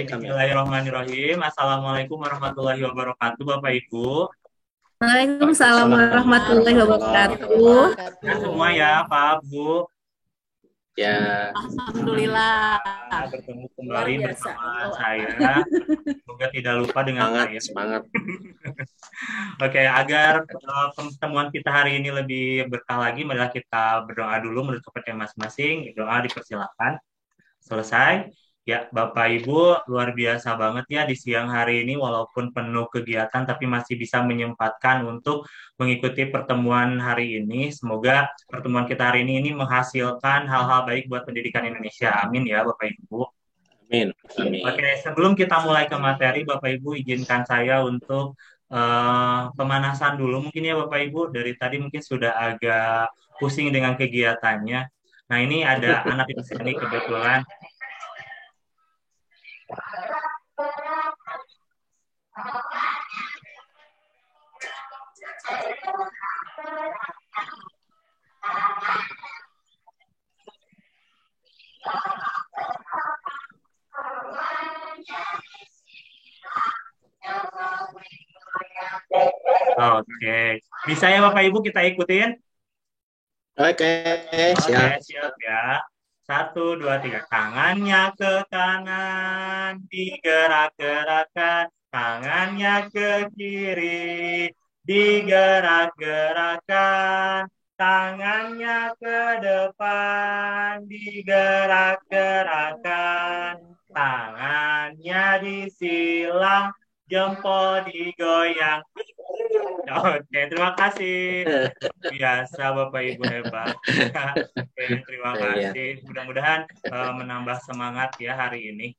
Kamil. Bismillahirrahmanirrahim. Assalamualaikum warahmatullahi wabarakatuh, Bapak Ibu. Waalaikumsalam Waalaikumsalam warahmatullahi warahmatullahi wabarakatuh. Ya, wabarakatuh. semua ya, Pak, Bu. Ya, Alhamdulillah. Bertemu Luar kembali biasa. bersama Oh, saya. Semoga tidak lupa dengan semangat, saya. semangat. Oke, agar pertemuan kita hari ini lebih berkah lagi, marilah kita berdoa dulu menurut kepercayaan masing-masing. Doa dipersilakan. Selesai. Ya, Bapak Ibu, luar biasa banget ya di siang hari ini walaupun penuh kegiatan tapi masih bisa menyempatkan untuk mengikuti pertemuan hari ini. Semoga pertemuan kita hari ini menghasilkan hal-hal baik buat pendidikan Indonesia. Amin ya, Bapak Ibu. Amin, amin. Oke, sebelum kita mulai ke materi, Bapak Ibu izinkan saya untuk pemanasan dulu mungkin ya Bapak Ibu. Dari tadi mungkin sudah agak pusing dengan kegiatannya. Nah, ini ada anak di sini kebetulan. Oke, bisa ya Bapak Ibu kita ikutin? Oke, siap. Oke, siap ya. 1, 2, 3. Tangannya ke kanan, digerak-gerakkan. Tangannya ke kiri, digerak-gerakkan. Tangannya ke depan, digerak-gerakkan. Tangannya disilang, jempol digoyang. Oke, terima kasih. Biasa Bapak Ibu hebat. Oke, terima Iya, kasih. Mudah-mudahan menambah semangat ya hari ini.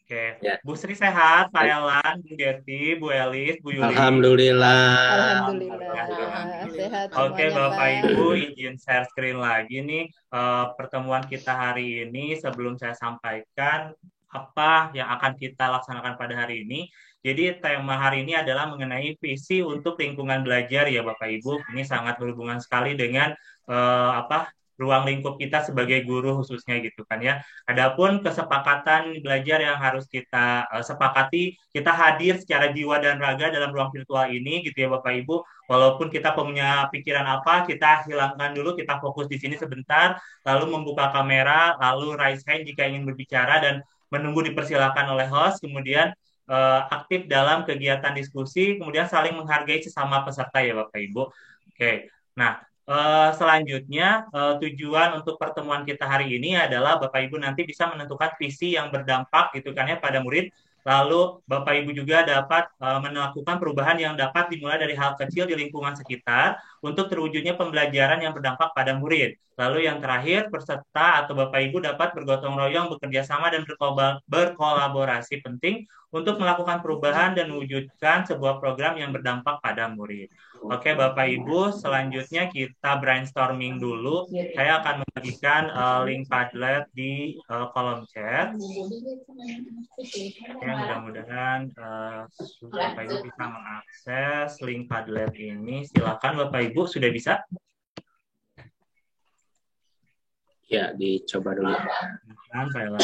Oke, ya. Bu Sri sehat, Pak Elan, Bu Gerti, Bu Elis, Bu Yuli. Alhamdulillah. Alhamdulillah. Sehat Oke, semuanya, Bapak Pak. Ibu, izin share screen lagi nih pertemuan kita hari ini. Sebelum saya sampaikan apa yang akan kita laksanakan pada hari ini. Jadi tema hari ini adalah mengenai visi untuk lingkungan belajar ya Bapak Ibu. Ini sangat berhubungan sekali dengan ruang lingkup kita sebagai guru khususnya gitu kan ya. Adapun kesepakatan belajar yang harus kita sepakati, kita hadir secara jiwa dan raga dalam ruang virtual ini gitu ya Bapak Ibu. Walaupun kita punya pikiran apa, kita hilangkan dulu, kita fokus di sini sebentar, lalu membuka kamera, lalu raise hand jika ingin berbicara dan menunggu dipersilakan oleh host, kemudian aktif dalam kegiatan diskusi, kemudian saling menghargai sesama peserta ya Bapak Ibu. Oke, nah selanjutnya tujuan untuk pertemuan kita hari ini adalah Bapak Ibu nanti bisa menentukan visi yang berdampak gitu kan ya pada murid. Lalu Bapak Ibu juga dapat melakukan perubahan yang dapat dimulai dari hal kecil di lingkungan sekitar untuk terwujudnya pembelajaran yang berdampak pada murid. Lalu yang terakhir, peserta atau Bapak Ibu dapat bergotong royong, bekerja sama dan berkolaborasi penting untuk melakukan perubahan dan mewujudkan sebuah program yang berdampak pada murid. Oke, Bapak Ibu, selanjutnya kita brainstorming dulu. Saya akan membagikan link Padlet di kolom chat. Oke, mudah-mudahan Bapak Ibu bisa mengakses link Padlet ini. Silakan Bapak Ibu, sudah bisa? Ya, dicoba dulu. Kan, Pak Ella.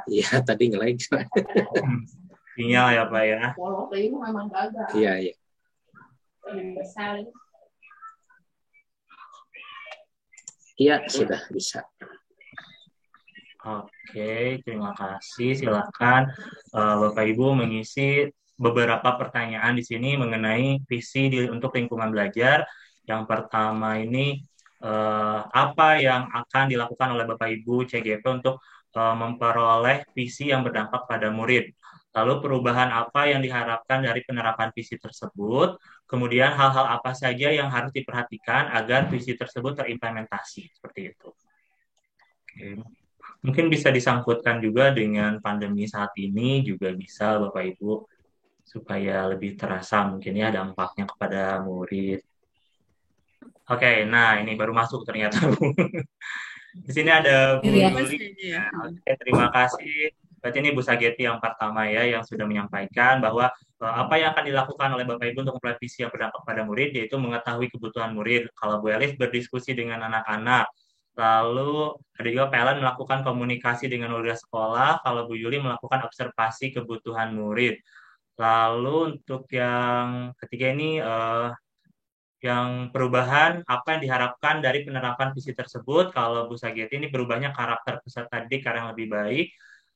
Iya, tadi nge-lag. Sinyal ya Pak ya. Iya, iya. Iya, sudah bisa. Oke, terima kasih. Silakan Bapak Ibu mengisi beberapa pertanyaan di sini mengenai visi untuk lingkungan belajar. Yang pertama ini apa yang akan dilakukan oleh Bapak Ibu CGP untuk memperoleh visi yang berdampak pada murid. Lalu perubahan apa yang diharapkan dari penerapan visi tersebut. Kemudian hal-hal apa saja yang harus diperhatikan agar visi tersebut terimplementasi. Seperti itu. Oke. Mungkin bisa disangkutkan juga dengan pandemi saat ini juga bisa Bapak Ibu supaya lebih terasa mungkin ya dampaknya kepada murid. Oke, nah ini baru masuk ternyata. Di sini ada Bu Yuli. Ya, oke, terima kasih. Berarti ini Bu Sageti yang pertama ya yang sudah menyampaikan bahwa apa yang akan dilakukan oleh Bapak Ibu untuk memperoleh visi yang berdampak pada murid yaitu mengetahui kebutuhan murid. Kalau Bu Elis berdiskusi dengan anak-anak, Lalu ada juga Pak Elan melakukan komunikasi dengan warga sekolah, kalau Bu Yuli melakukan observasi kebutuhan murid. Lalu untuk yang ketiga ini yang perubahan apa yang diharapkan dari penerapan visi tersebut. Kalau Bu Sageti ini berubahnya karakter peserta didik karena yang lebih baik.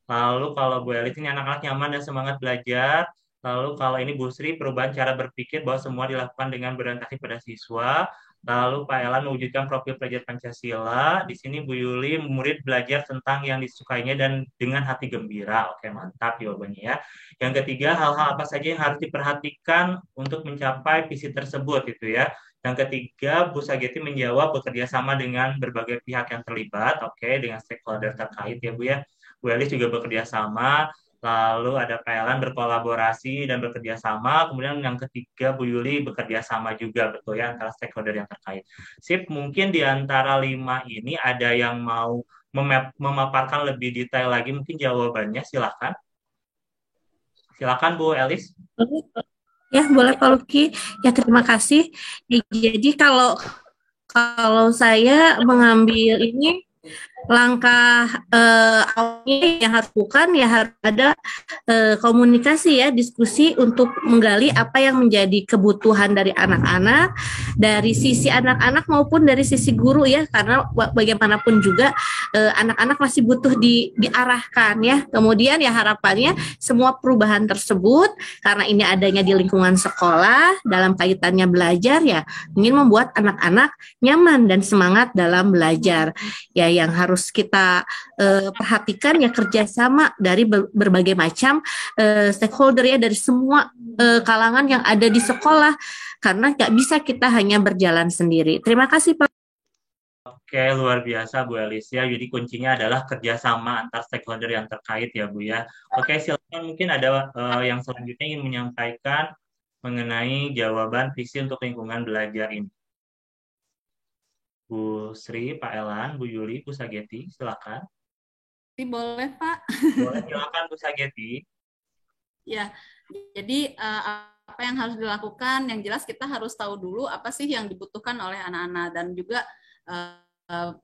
Lalu kalau Bu Elis ini anak-anak nyaman dan semangat belajar. Lalu kalau ini Bu Sri perubahan cara berpikir bahwa semua dilakukan dengan berorientasi pada siswa. Lalu Pak Elan mewujudkan profil pelajar Pancasila. Di sini Bu Yuli murid belajar tentang yang disukainya dan dengan hati gembira. Oke, mantap jawabannya ya. Yang ketiga, hal-hal apa saja yang harus diperhatikan untuk mencapai visi tersebut itu ya. Yang ketiga, Bu Sageti menjawab bekerja sama dengan berbagai pihak yang terlibat, oke, dengan stakeholder terkait ya Bu ya. Bu Elis juga bekerja sama, lalu ada Pak Elan berkolaborasi dan bekerja sama, kemudian yang ketiga Bu Yuli bekerja sama juga betul ya antara stakeholder yang terkait. Sip, mungkin di antara 5 ini ada yang mau memaparkan lebih detail lagi mungkin jawabannya, silakan. Silakan Bu Elis. Ya, boleh Pak Luki. Ya, terima kasih. Ya, jadi kalau saya mengambil ini langkah awalnya yang harus bukan ya harus ada komunikasi ya, diskusi untuk menggali apa yang menjadi kebutuhan dari anak-anak, dari sisi anak-anak maupun dari sisi guru ya, karena bagaimanapun juga anak-anak masih butuh diarahkan ya. Kemudian ya harapannya semua perubahan tersebut karena ini adanya di lingkungan sekolah dalam kaitannya belajar ya, ingin membuat anak-anak nyaman dan semangat dalam belajar. Ya, yang harus kita perhatikan ya kerjasama dari berbagai macam stakeholder ya, dari semua kalangan yang ada di sekolah, karena nggak bisa kita hanya berjalan sendiri. Terima kasih Pak. Oke, luar biasa Bu Elis ya. Jadi kuncinya adalah kerjasama antar stakeholder yang terkait ya Bu ya. Oke, silakan mungkin ada yang selanjutnya ingin menyampaikan mengenai jawaban visi untuk lingkungan belajar ini. Bu Sri, Pak Elan, Bu Yuli, Bu Sageti, silakan. Boleh, Pak. Boleh, silakan Bu Sageti. Ya, jadi apa yang harus dilakukan? Yang jelas kita harus tahu dulu apa sih yang dibutuhkan oleh anak-anak, dan juga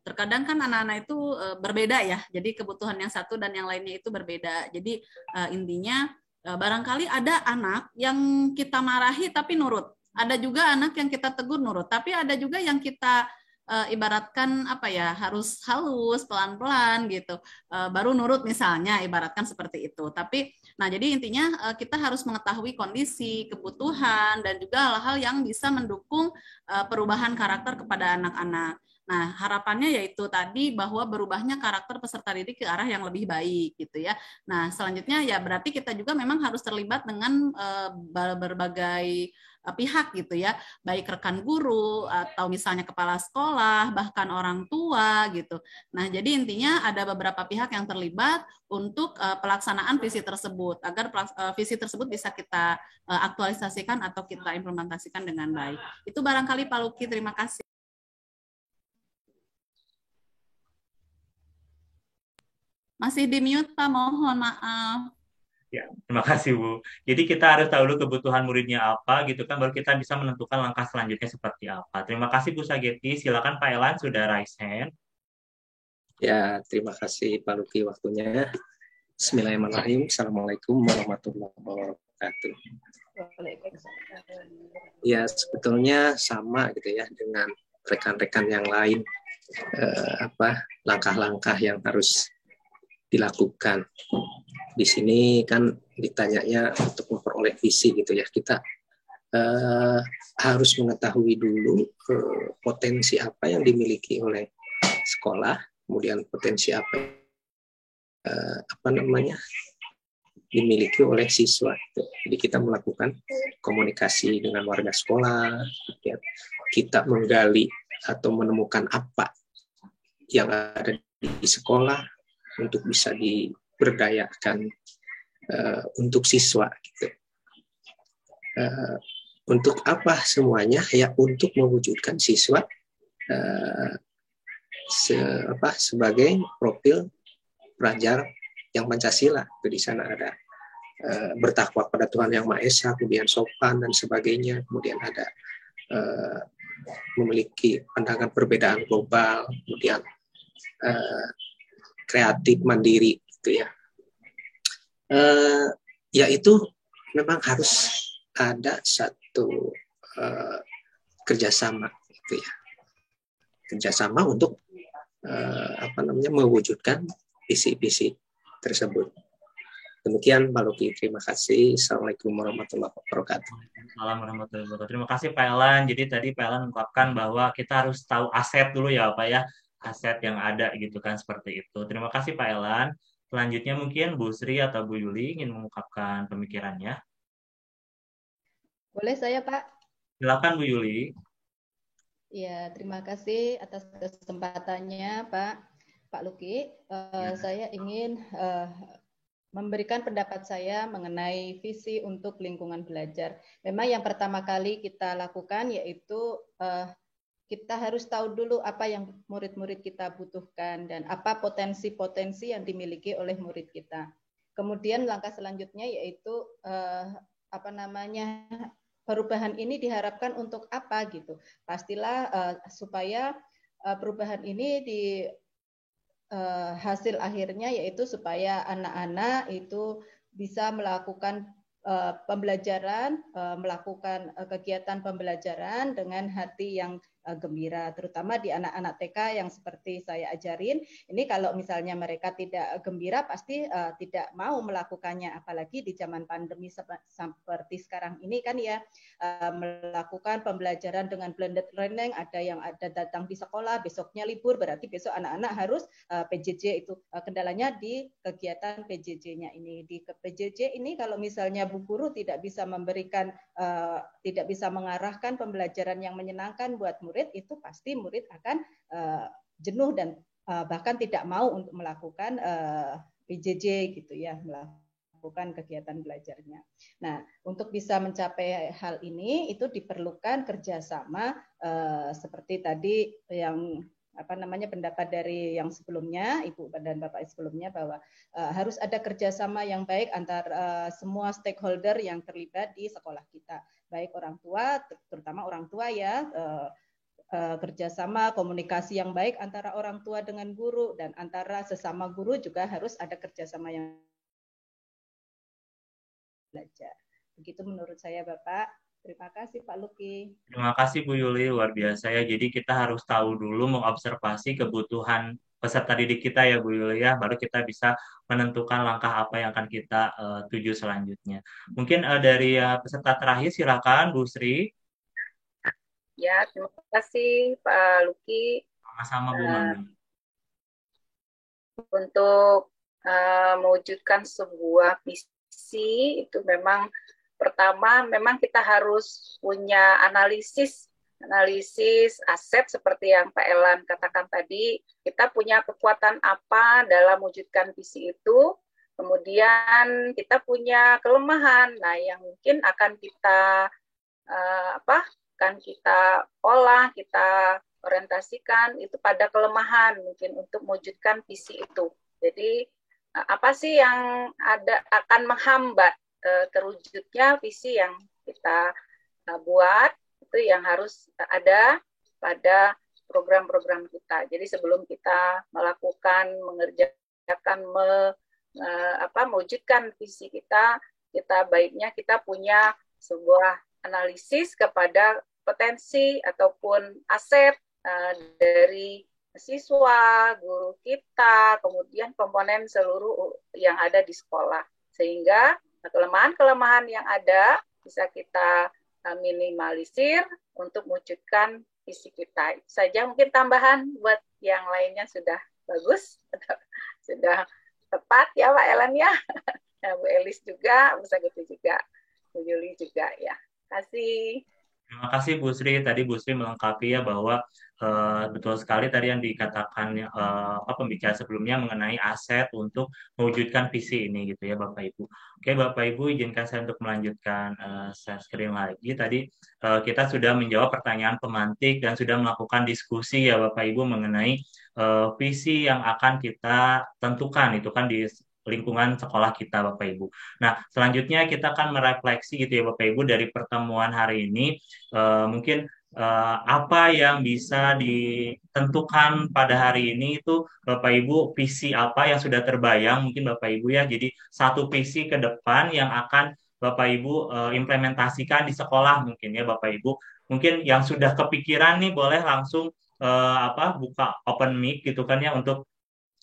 terkadang kan anak-anak itu berbeda ya. Jadi kebutuhan yang satu dan yang lainnya itu berbeda. Jadi intinya barangkali ada anak yang kita marahi tapi nurut. Ada juga anak yang kita tegur nurut, tapi ada juga yang kita ibaratkan apa ya, harus halus pelan-pelan gitu baru nurut misalnya, ibaratkan seperti itu. Tapi nah jadi intinya kita harus mengetahui kondisi, kebutuhan, dan juga hal-hal yang bisa mendukung perubahan karakter kepada anak-anak. Nah, harapannya yaitu tadi bahwa berubahnya karakter peserta didik ke arah yang lebih baik gitu ya. Nah, selanjutnya ya berarti kita juga memang harus terlibat dengan berbagai pihak gitu ya, baik rekan guru atau misalnya kepala sekolah, bahkan orang tua gitu. Nah, jadi intinya ada beberapa pihak yang terlibat untuk pelaksanaan visi tersebut, agar visi tersebut bisa kita aktualisasikan atau kita implementasikan dengan baik. Itu barangkali Pak Luki, terima kasih. Masih di mute Pak, mohon maaf. Ya, terima kasih Bu. Jadi kita harus tahu dulu kebutuhan muridnya apa gitu kan, baru kita bisa menentukan langkah selanjutnya seperti apa. Terima kasih Bu Sageti. Silakan Pak Elan sudah raise hand. Ya, terima kasih Pak Luki waktunya. Bismillahirrahmanirrahim. Assalamualaikum warahmatullahi wabarakatuh. Ya, sebetulnya sama gitu ya dengan rekan-rekan yang lain, langkah-langkah yang harus dilakukan. Di sini kan ditanyanya untuk memperoleh visi gitu ya, kita harus mengetahui dulu potensi apa yang dimiliki oleh sekolah, kemudian potensi apa dimiliki oleh siswa. Jadi kita melakukan komunikasi dengan warga sekolah, kemudian kita menggali atau menemukan apa yang ada di sekolah untuk bisa diberdayakan untuk siswa gitu. Untuk apa semuanya? Ya untuk mewujudkan siswa sebagai profil pelajar yang Pancasila. Di sana ada bertakwa pada Tuhan Yang Maha Esa, kemudian sopan dan sebagainya, kemudian ada memiliki pandangan perbedaan global, kemudian kreatif, mandiri gitu ya. Yaitu memang harus ada satu kerjasama gitu ya, kerjasama untuk mewujudkan visi-visi tersebut. Demikian Pak Luki, terima kasih. Assalamualaikum warahmatullahi wabarakatuh. Assalamualaikum warahmatullahi wabarakatuh. Terima kasih Pak Elan. Jadi tadi Pak Elan mengungkapkan bahwa kita harus tahu aset dulu ya Pak ya, aset yang ada gitu kan, seperti itu. Terima kasih Pak Elan. Selanjutnya mungkin Bu Sri atau Bu Yuli ingin mengungkapkan pemikirannya. Boleh saya Pak? Silakan Bu Yuli. Ya, terima kasih atas kesempatannya Pak Luki. Saya ingin memberikan pendapat saya mengenai visi untuk lingkungan belajar. Memang yang pertama kali kita lakukan yaitu kita harus tahu dulu apa yang murid-murid kita butuhkan dan apa potensi-potensi yang dimiliki oleh murid kita. Kemudian langkah selanjutnya yaitu perubahan ini diharapkan untuk apa gitu. Pastilah supaya perubahan ini hasil akhirnya yaitu supaya anak-anak itu bisa melakukan pembelajaran, melakukan kegiatan pembelajaran dengan hati yang gembira, terutama di anak-anak TK yang seperti saya ajarin. Ini kalau misalnya mereka tidak gembira pasti tidak mau melakukannya, apalagi di zaman pandemi seperti sekarang ini kan ya, melakukan pembelajaran dengan blended learning, ada yang datang di sekolah, besoknya libur, berarti besok anak-anak harus PJJ itu. Kendalanya di kegiatan PJJ-nya ini. Di PJJ ini kalau misalnya bu guru tidak bisa memberikan, tidak bisa mengarahkan pembelajaran yang menyenangkan buat murid, itu pasti murid akan jenuh dan bahkan tidak mau untuk melakukan PJJ gitu ya, melakukan kegiatan belajarnya. Nah, untuk bisa mencapai hal ini itu diperlukan kerjasama seperti tadi yang pendapat dari yang sebelumnya, Ibu dan Bapak sebelumnya, bahwa harus ada kerjasama yang baik antara semua stakeholder yang terlibat di sekolah kita, baik orang tua, terutama orang tua ya, kerjasama komunikasi yang baik antara orang tua dengan guru, dan antara sesama guru juga harus ada kerjasama yang belajar. Begitu menurut saya Bapak. Terima kasih Pak Luki. Terima kasih Bu Yuli, luar biasa ya. Jadi kita harus tahu dulu mengobservasi kebutuhan peserta didik kita ya Bu Yuli ya, baru kita bisa menentukan langkah apa yang akan kita tuju selanjutnya. Mungkin dari peserta terakhir silakan Bu Sri. Ya, terima kasih Pak Luki. Sama-sama Bu Mami. Untuk mewujudkan sebuah visi itu memang pertama memang kita harus punya analisis aset seperti yang Pak Elan katakan tadi. Kita punya kekuatan apa dalam mewujudkan visi itu, kemudian kita punya kelemahan. Nah, yang mungkin akan kita olah, kita orientasikan itu pada kelemahan mungkin untuk mewujudkan visi itu. Jadi apa sih yang akan menghambat terwujudnya visi yang kita buat, itu yang harus ada pada program-program kita. Jadi sebelum kita mengerjakan, mewujudkan visi kita baiknya kita punya sebuah analisis kepada potensi ataupun aset dari siswa, guru kita, kemudian komponen seluruh yang ada di sekolah. Sehingga kelemahan-kelemahan yang ada bisa kita minimalisir untuk mewujudkan visi kita. Itu saja mungkin tambahan, buat yang lainnya sudah bagus, sudah tepat ya Pak Elan ya. Bu Elis juga, bisa gitu juga, Bu Yuli juga ya. Terima kasih. Terima kasih Bu Sri. Tadi Bu Sri melengkapi ya bahwa betul sekali tadi yang dikatakan pembicara sebelumnya mengenai aset untuk mewujudkan visi ini gitu ya Bapak Ibu. Oke Bapak Ibu, izinkan saya untuk melanjutkan share screen lagi. Tadi kita sudah menjawab pertanyaan pemantik dan sudah melakukan diskusi ya Bapak Ibu mengenai visi yang akan kita tentukan itu kan di lingkungan sekolah kita Bapak Ibu. Nah, selanjutnya kita akan merefleksi gitu ya Bapak Ibu dari pertemuan hari ini, mungkin apa yang bisa ditentukan pada hari ini itu Bapak Ibu visi apa yang sudah terbayang mungkin Bapak Ibu ya. Jadi satu visi ke depan yang akan Bapak Ibu implementasikan di sekolah mungkin ya Bapak Ibu. Mungkin yang sudah kepikiran nih boleh langsung buka open mic gitu kan ya untuk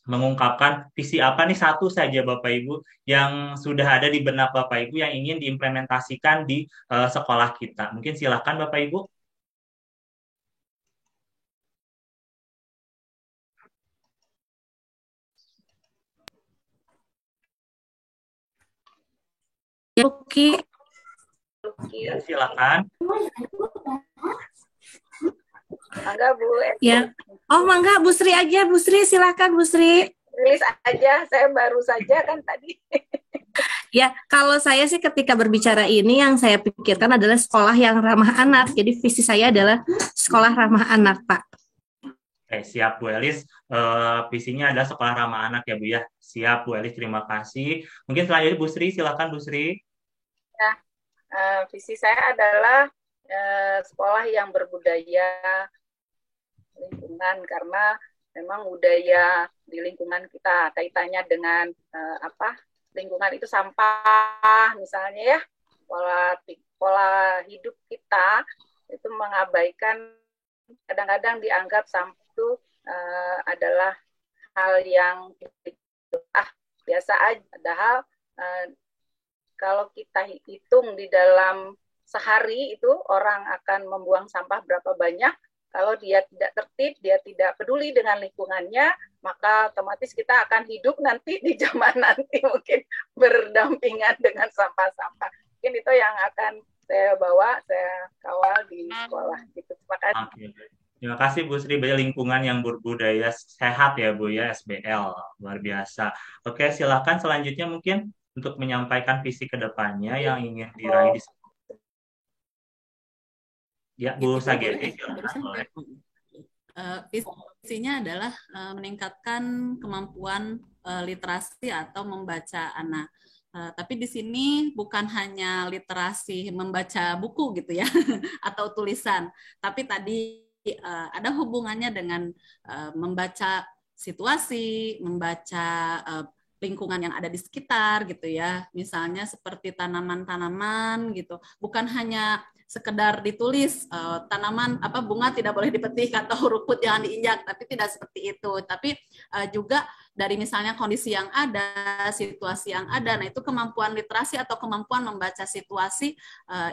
mengungkapkan visi apa nih satu saja Bapak Ibu yang sudah ada di benak Bapak Ibu yang ingin diimplementasikan di sekolah kita. Mungkin silakan Bapak Ibu. Oke. Ya, silakan. Mangga Bu. Ya. Oh, mangga Bu Sri aja, Bu Sri silakan Bu Sri. Rilis aja, saya baru saja kan tadi. Ya, kalau saya sih ketika berbicara ini yang saya pikirkan adalah sekolah yang ramah anak. Jadi visi saya adalah sekolah ramah anak, Pak. Oke, siap Bu Elis. Visinya adalah sekolah ramah anak ya Bu ya. Siap Bu Elis, terima kasih. Mungkin selanjutnya Bu Sri, silakan Bu Sri. Ya, visi saya adalah sekolah yang berbudaya lingkungan, karena memang budaya di lingkungan kita kaitannya dengan lingkungan itu sampah misalnya ya, pola hidup kita itu mengabaikan, kadang-kadang dianggap sampah itu adalah hal yang biasa aja, padahal kalau kita hitung di dalam sehari itu orang akan membuang sampah berapa banyak. Kalau dia tidak tertib, dia tidak peduli dengan lingkungannya, maka otomatis kita akan hidup nanti di zaman nanti mungkin berdampingan dengan sampah-sampah. Mungkin itu yang akan saya bawa, saya kawal di sekolah. Gitu. Terima kasih. Terima kasih Bu Sri, banyak lingkungan yang berbudaya sehat ya Bu ya, SBL. Luar biasa. Oke, silakan selanjutnya mungkin untuk menyampaikan visi ke depannya yang ingin diraih di sekolah. Ya, Bu Sageti. Visinya adalah meningkatkan kemampuan literasi atau membaca anak. Tapi di sini bukan hanya literasi membaca buku gitu ya, atau tulisan, tapi tadi ada hubungannya dengan membaca situasi, membaca lingkungan yang ada di sekitar gitu ya, misalnya seperti tanaman-tanaman gitu, bukan hanya sekedar ditulis tanaman bunga tidak boleh dipetik atau rumput jangan diinjak, tapi tidak seperti itu, tapi juga dari misalnya kondisi yang ada, situasi yang ada. Nah, itu kemampuan literasi atau kemampuan membaca situasi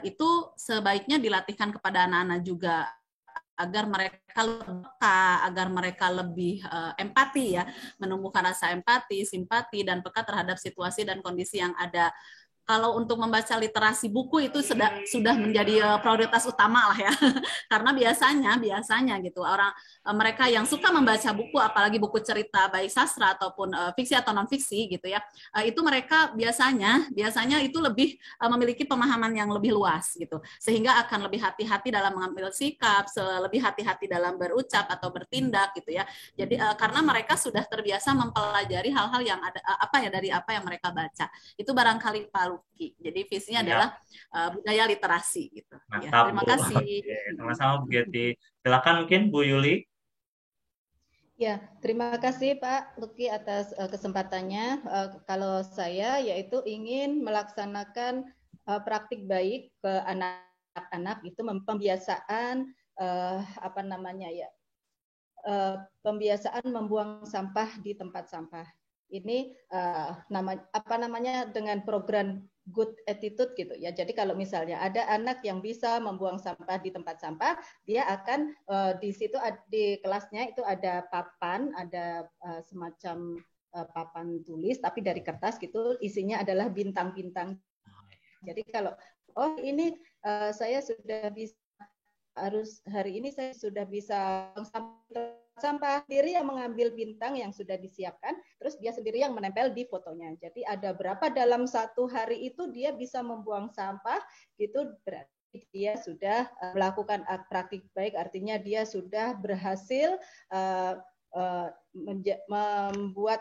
itu sebaiknya dilatihkan kepada anak-anak juga, agar mereka peka, agar mereka lebih empati ya, menumbuhkan rasa empati, simpati, dan peka terhadap situasi dan kondisi yang ada. Kalau untuk membaca literasi buku itu sudah menjadi prioritas utama lah ya, karena biasanya gitu mereka yang suka membaca buku, apalagi buku cerita baik sastra ataupun fiksi atau non fiksi gitu ya, itu mereka biasanya itu lebih memiliki pemahaman yang lebih luas gitu, sehingga akan lebih hati-hati dalam mengambil sikap, lebih hati-hati dalam berucap atau bertindak gitu ya. Jadi karena mereka sudah terbiasa mempelajari hal-hal yang ada dari apa yang mereka baca. Itu barangkali Pak Luki. Jadi visinya adalah budaya literasi gitu. Mantap, ya, terima Bu. kasih. Sama-sama Bu Geti. Silakan mungkin Bu Yuli. Ya, terima kasih Pak Luki atas kesempatannya. Kalau saya yaitu ingin melaksanakan praktik baik ke anak-anak, itu pembiasaan pembiasaan membuang sampah di tempat sampah. Ini dengan program good attitude gitu ya. Jadi kalau misalnya ada anak yang bisa membuang sampah di tempat sampah, dia akan di situ di kelasnya itu ada papan, ada semacam papan tulis tapi dari kertas gitu, isinya adalah bintang-bintang. Jadi kalau ini saya sudah bisa, hari ini saya sudah bisa sampah, sendiri yang mengambil bintang yang sudah disiapkan, terus dia sendiri yang menempel di fotonya. Jadi ada berapa dalam satu hari itu dia bisa membuang sampah, gitu berarti dia sudah melakukan praktik baik, artinya dia sudah berhasil membuat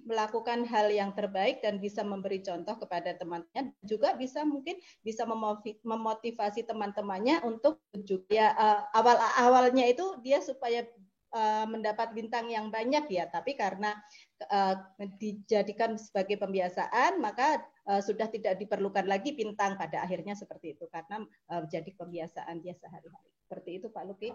melakukan hal yang terbaik dan bisa memberi contoh kepada teman-temannya, juga mungkin bisa memotivasi teman-temannya untuk juga awalnya itu dia supaya mendapat bintang yang banyak ya, tapi karena dijadikan sebagai pembiasaan maka sudah tidak diperlukan lagi bintang pada akhirnya seperti itu, karena jadi pembiasaan dia sehari-hari. Seperti itu Pak Luki.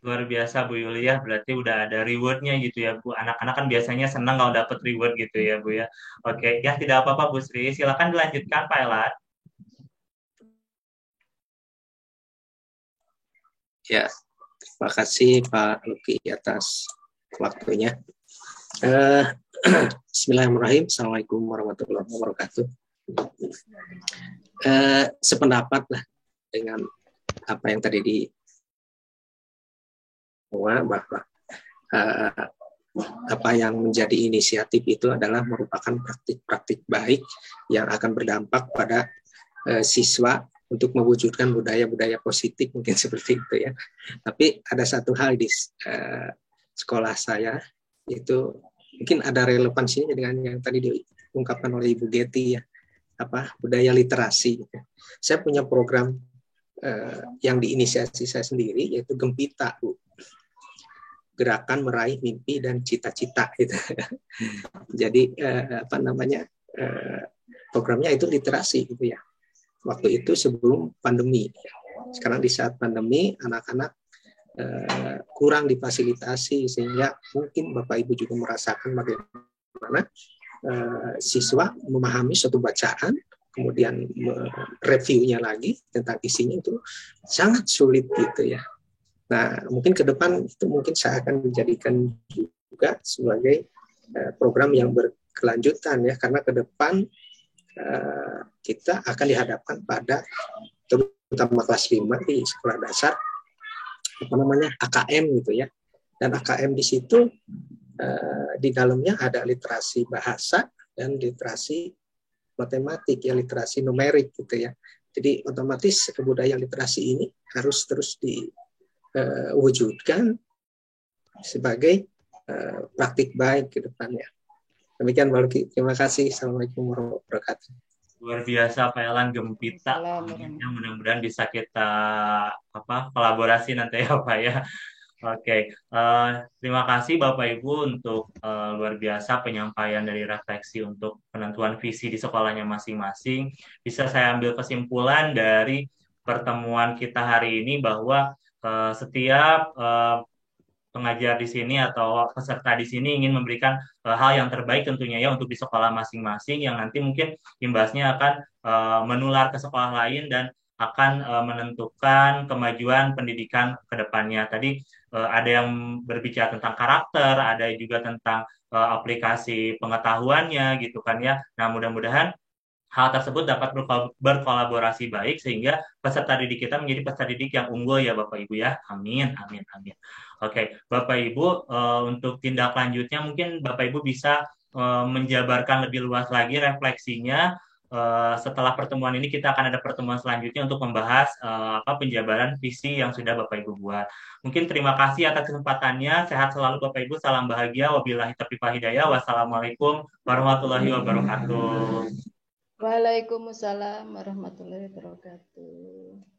Luar biasa Bu Yulia, berarti udah ada rewardnya gitu ya Bu. Anak-anak kan biasanya senang kalau dapat reward gitu ya Bu ya. Oke, ya tidak apa-apa Bu Sri, silakan dilanjutkan Pak Elat. Ya, terima kasih Pak Luki atas waktunya. Bismillahirrahmanirrahim. Assalamualaikum warahmatullahi wabarakatuh. Sependapat lah dengan apa yang tadi bahwa apa yang menjadi inisiatif itu adalah merupakan praktik-praktik baik yang akan berdampak pada siswa untuk mewujudkan budaya-budaya positif, mungkin seperti itu ya. Tapi ada satu hal di sekolah saya, itu mungkin ada relevansinya dengan yang tadi diungkapkan oleh Ibu Getty ya, budaya literasi. Saya punya program yang diinisiasi saya sendiri, yaitu Gempita, Bu. Gerakan meraih mimpi dan cita-cita gitu. Jadi programnya itu literasi gitu ya. Waktu itu sebelum pandemi. Sekarang di saat pandemi anak-anak kurang difasilitasi, sehingga mungkin Bapak Ibu juga merasakan bagaimana siswa memahami suatu bacaan, kemudian reviewnya lagi tentang isinya itu sangat sulit gitu ya. Nah, mungkin ke depan itu mungkin saya akan menjadikan juga sebagai program yang berkelanjutan ya, karena ke depan kita akan dihadapkan pada terutama kelas 5 di sekolah dasar AKM gitu ya. Dan AKM di situ di dalamnya ada literasi bahasa dan literasi matematik ya, literasi numerik gitu ya. Jadi otomatis kebudayaan literasi ini harus terus diwujudkan sebagai praktik baik ke depannya. Demikian Mbak Luki. Terima kasih. Assalamualaikum warahmatullahi wabarakatuh. Luar biasa Pak Elan, Gempita. Yang mudah-mudahan bisa kita kolaborasi nanti ya Pak ya. Oke, terima kasih Bapak Ibu untuk luar biasa penyampaian dari refleksi untuk penentuan visi di sekolahnya masing-masing. Bisa saya ambil kesimpulan dari pertemuan kita hari ini bahwa setiap pengajar di sini atau peserta di sini ingin memberikan hal yang terbaik tentunya ya untuk di sekolah masing-masing, yang nanti mungkin imbasnya akan menular ke sekolah lain dan akan menentukan kemajuan pendidikan ke depannya. Tadi ada yang berbicara tentang karakter, ada juga tentang aplikasi pengetahuannya gitu kan ya. Nah, mudah-mudahan hal tersebut dapat berkolaborasi baik sehingga peserta didik kita menjadi peserta didik yang unggul ya Bapak Ibu ya. Amin, amin, amin. Oke, Bapak Ibu, untuk tindak lanjutnya mungkin Bapak Ibu bisa menjabarkan lebih luas lagi refleksinya. Setelah pertemuan ini kita akan ada pertemuan selanjutnya untuk membahas penjabaran visi yang sudah Bapak Ibu buat. Mungkin terima kasih atas kesempatannya. Sehat selalu Bapak Ibu. Salam bahagia. Wabillahi taufiq wal hidayah. Wassalamualaikum warahmatullahi wabarakatuh. Waalaikumsalam warahmatullahi wabarakatuh.